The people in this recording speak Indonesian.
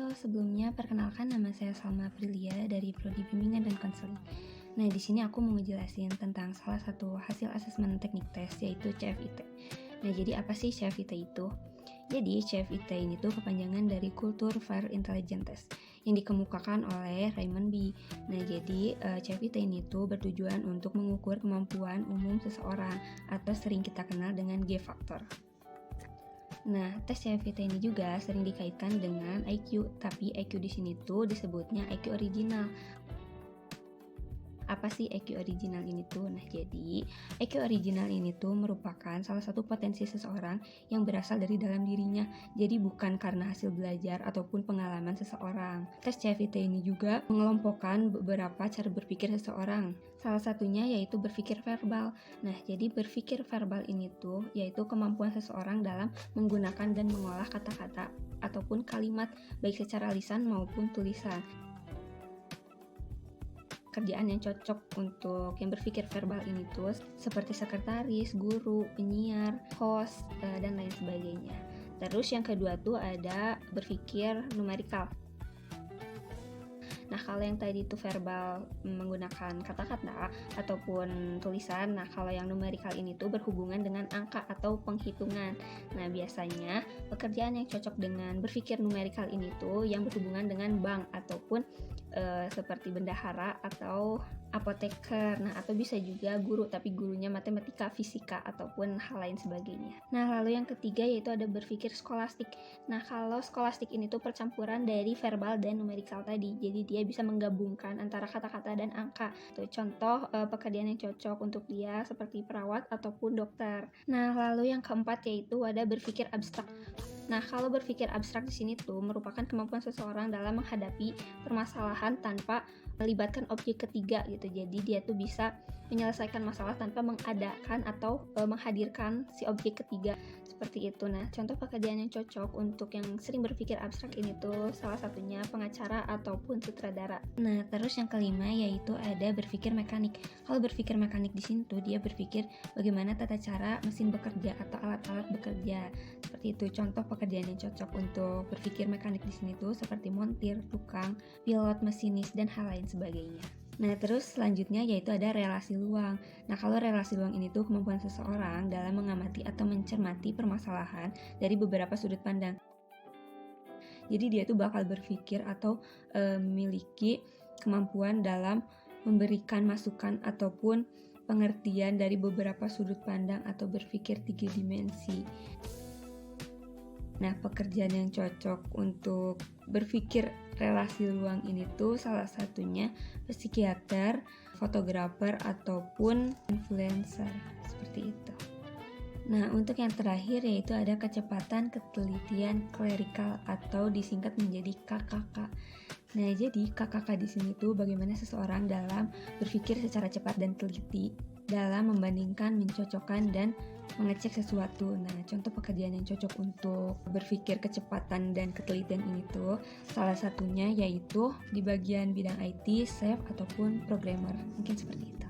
Halo, sebelumnya perkenalkan nama saya Salma Aprilia dari Prodi Bimbingan dan Konseling. Nah, di sini aku mau ngejelasin tentang salah satu hasil asesmen teknik tes yaitu CFIT. Nah, jadi apa sih CFIT itu? Jadi, CFIT ini tuh kepanjangan dari Culture Fair Intelligence Test yang dikemukakan oleh Raymond B. Nah, jadi CFIT ini tuh bertujuan untuk mengukur kemampuan umum seseorang atau sering kita kenal dengan G-faktor. Nah, tes CFIT ini juga sering dikaitkan dengan IQ, tapi IQ di sini tuh disebutnya IQ original. Apa sih IQ original ini tuh? Nah, jadi IQ original ini tuh merupakan salah satu potensi seseorang yang berasal dari dalam dirinya. Jadi bukan karena hasil belajar ataupun pengalaman seseorang. Tes CFIT ini juga mengelompokkan beberapa cara berpikir seseorang. Salah satunya yaitu berpikir verbal. Nah, jadi berpikir verbal ini tuh yaitu kemampuan seseorang dalam menggunakan dan mengolah kata-kata ataupun kalimat baik secara lisan maupun tulisan. Kerjaan yang cocok untuk yang berpikir verbal ini tuh seperti sekretaris, guru, penyiar, host, dan lain sebagainya. Terus yang kedua tuh ada berpikir numerikal. Nah, kalau yang tadi itu verbal menggunakan kata-kata ataupun tulisan, nah kalau yang numerikal ini tuh berhubungan dengan angka atau penghitungan. Nah, biasanya pekerjaan yang cocok dengan berpikir numerikal ini tuh yang berhubungan dengan bank ataupun seperti bendahara atau apoteker. Nah, atau bisa juga guru, tapi gurunya matematika, fisika, ataupun hal lain sebagainya. Nah, lalu yang ketiga yaitu ada berpikir skolastik. Nah, kalau skolastik ini tuh percampuran dari verbal dan numerikal tadi. Jadi dia bisa menggabungkan antara kata-kata dan angka. Tuh, contoh pekerjaan yang cocok untuk dia seperti perawat ataupun dokter. Nah, lalu yang keempat yaitu ada berpikir abstrak. Nah, kalau berpikir abstrak di sini tuh merupakan kemampuan seseorang dalam menghadapi permasalahan tanpa melibatkan objek ketiga gitu. Jadi dia tuh bisa menyelesaikan masalah tanpa mengadakan atau menghadirkan si objek ketiga seperti itu. Nah, contoh pekerjaan yang cocok untuk yang sering berpikir abstrak ini tuh salah satunya pengacara ataupun sutradara. Nah, terus yang kelima yaitu ada berpikir mekanik. Kalau berpikir mekanik di sini tuh dia berpikir bagaimana tata cara mesin bekerja atau alat-alat bekerja. Seperti itu. Contoh pekerjaan yang cocok untuk berpikir mekanik di sini tuh seperti montir, tukang, pilot, masinis, dan hal lain sebagainya. Nah, terus selanjutnya yaitu ada relasi luang. Nah, kalau relasi luang ini tuh kemampuan seseorang dalam mengamati atau mencermati permasalahan dari beberapa sudut pandang. Jadi dia tuh bakal berpikir atau memiliki kemampuan dalam memberikan masukan ataupun pengertian dari beberapa sudut pandang atau berpikir 3 dimensi. Nah, pekerjaan yang cocok untuk berpikir relasi luang ini tuh salah satunya psikiater, fotografer, ataupun influencer, seperti itu. Nah, untuk yang terakhir yaitu ada kecepatan ketelitian klerikal atau disingkat menjadi KKK. Nah, jadi KKK di sini tuh bagaimana seseorang dalam berpikir secara cepat dan teliti dalam membandingkan, mencocokkan, dan mengecek sesuatu. Nah, contoh pekerjaan yang cocok untuk berpikir kecepatan dan ketelitian ini tuh salah satunya yaitu di bagian bidang IT, chef, ataupun programmer. Mungkin seperti itu.